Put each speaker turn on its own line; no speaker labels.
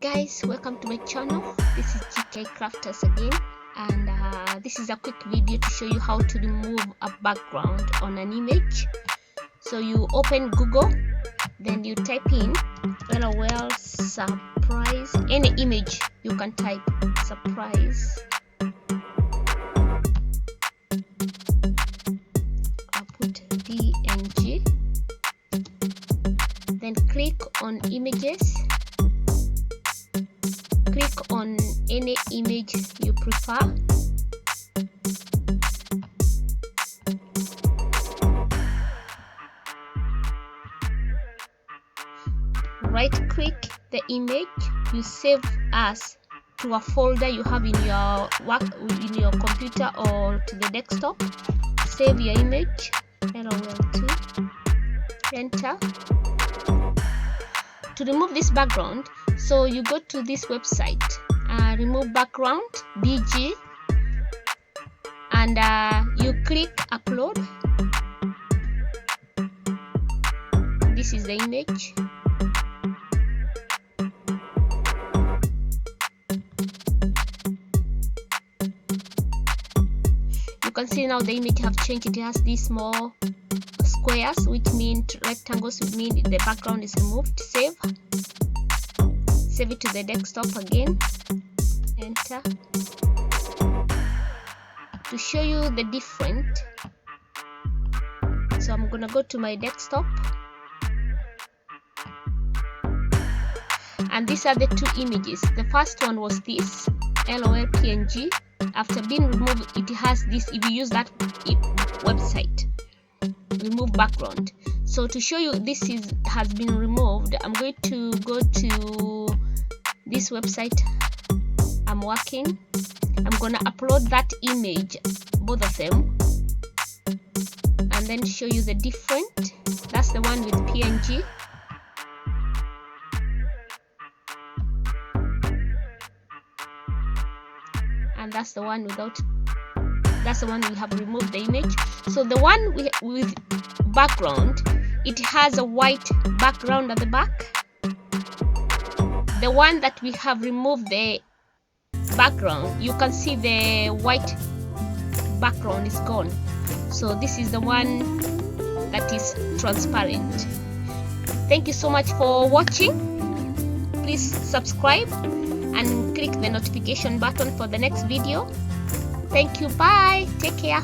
Guys, welcome to my channel. This is GK Crafters again, and this is a quick video to show you how to remove a background on an image. So you open Google, then you type in LOL surprise, any image you can type surprise. I'll put DNG, then click on images. Click on any image you prefer. Right click the image you save as to a folder you have in your computer or to the desktop. Save your image, LOL2, enter. To remove this background, so you go to this website, remove background BG, and you click upload. This is the image. You can see now the image have changed. It has these small squares, which mean rectangles, which mean the background is removed. Save it to the desktop again, enter. To show you the different, so I'm gonna go to my desktop, and these are the two images. The first one was this LOL PNG. After being removed, it has this. If you use that website, remove background. So to show you this has been removed, I'm going to go to this website I'm working. I'm gonna upload that image, both of them, and then show you the different. That's the one with PNG. And that's the one without. That's the one we have removed the image. So the one with background, it has a white background at the back. The one that we have removed the background, you can see the white background is gone. So this is the one that is transparent. Thank you so much for watching. Please subscribe and click the notification button for the next video. Thank you. Bye. Take care.